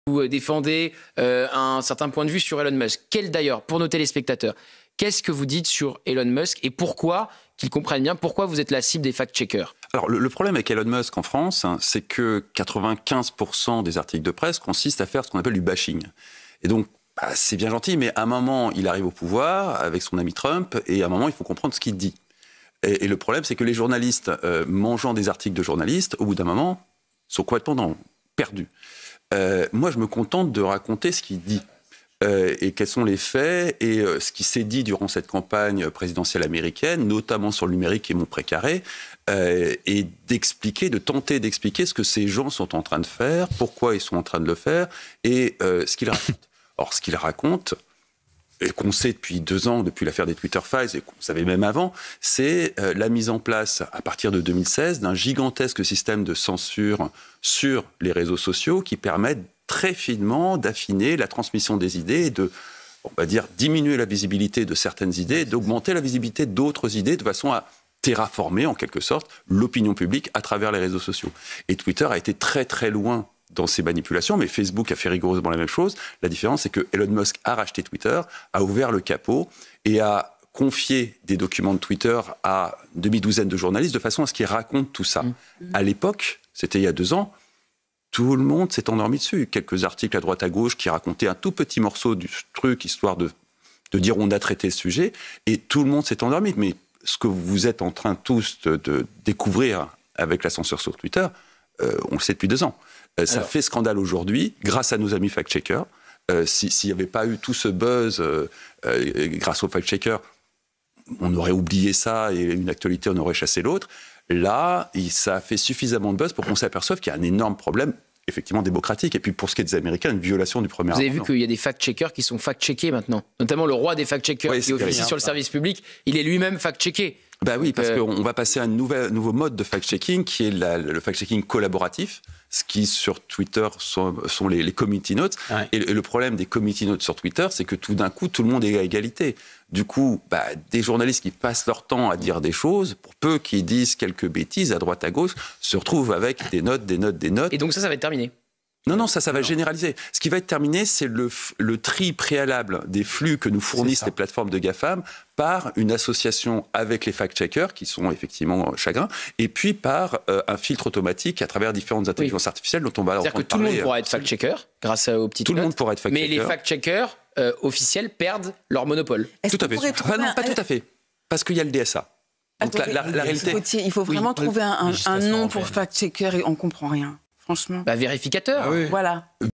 vous défendez un certain point de vue sur Elon Musk. D'ailleurs, pour nos téléspectateurs, qu'est-ce que vous dites sur Elon Musk et pourquoi, qu'ils comprennent bien, pourquoi vous êtes la cible des fact-checkers? Alors, le problème avec Elon Musk en France, c'est que 95% des articles de presse consistent à faire ce qu'on appelle du bashing. Et donc, c'est bien gentil, mais à un moment, il arrive au pouvoir avec son ami Trump, et à un moment, il faut comprendre ce qu'il dit. Et le problème, c'est que les journalistes, mangeant des articles de journalistes, au bout d'un moment, sont complètement perdus. Moi, je me contente de raconter ce qu'il dit. Et quels sont les faits et ce qui s'est dit durant cette campagne présidentielle américaine, notamment sur le numérique et mon précaré, et de tenter d'expliquer ce que ces gens sont en train de faire, pourquoi ils sont en train de le faire, et ce qu'ils racontent. Or, ce qu'ils racontent, et qu'on sait depuis 2 ans, depuis l'affaire des Twitter Files, et qu'on savait même avant, c'est la mise en place, à partir de 2016, d'un gigantesque système de censure sur les réseaux sociaux qui permettent très finement d'affiner la transmission des idées et de, on va dire, diminuer la visibilité de certaines idées, d'augmenter la visibilité d'autres idées de façon à terraformer, en quelque sorte, l'opinion publique à travers les réseaux sociaux. Et Twitter a été très très loin dans ces manipulations, mais Facebook a fait rigoureusement la même chose. La différence, c'est que Elon Musk a racheté Twitter, a ouvert le capot et a confié des documents de Twitter à une demi-douzaine de journalistes de façon à ce qu'ils racontent tout ça. À l'époque, c'était il y a 2 ans, tout le monde s'est endormi dessus. Quelques articles à droite à gauche qui racontaient un tout petit morceau du truc, histoire de dire on a traité ce sujet, et tout le monde s'est endormi. Mais ce que vous êtes en train tous de découvrir avec la censure sur Twitter, on le sait depuis 2 ans. Ça fait scandale aujourd'hui, grâce à nos amis fact-checkers. S'il n'y avait pas eu tout ce buzz grâce aux fact-checkers, on aurait oublié ça et une actualité en aurait chassé l'autre. Là, ça a fait suffisamment de buzz pour qu'on s'aperçoive qu'il y a un énorme problème, effectivement, démocratique. Et puis, pour ce qui est des Américains, une violation du premier amendement. Vous avez vu qu'il y a des fact-checkers qui sont fact-checkés maintenant. Notamment le roi des fact-checkers qui officie sur le service public, il est lui-même fact-checké. Bah oui, parce qu'on va passer à un nouveau mode de fact-checking qui est le fact-checking collaboratif, ce qui sur Twitter sont les community notes. Ouais. Et le problème des community notes sur Twitter, c'est que tout d'un coup, tout le monde est à égalité. Du coup, des journalistes qui passent leur temps à dire des choses, pour peu qu'ils disent quelques bêtises à droite à gauche, se retrouvent avec des notes. Et donc ça va être terminé? Non, ça va généraliser. Ce qui va être terminé, c'est le tri préalable des flux que nous fournissent les plateformes de GAFAM par une association avec les fact-checkers, qui sont effectivement chacun, et puis par un filtre automatique à travers différentes intelligences artificielles dont on va entendre parler. C'est-à-dire que tout le monde pourra être fact-checker grâce aux petites notes. Tout le monde pourra être fact-checker. Mais les fact-checkers officiels perdent leur monopole. Tout à fait. Non, pas tout à fait. Parce qu'il y a le DSA. Donc la réalité... Il faut vraiment trouver un nom pour fact-checker et on ne comprend rien. Franchement. Vérificateur. Voilà.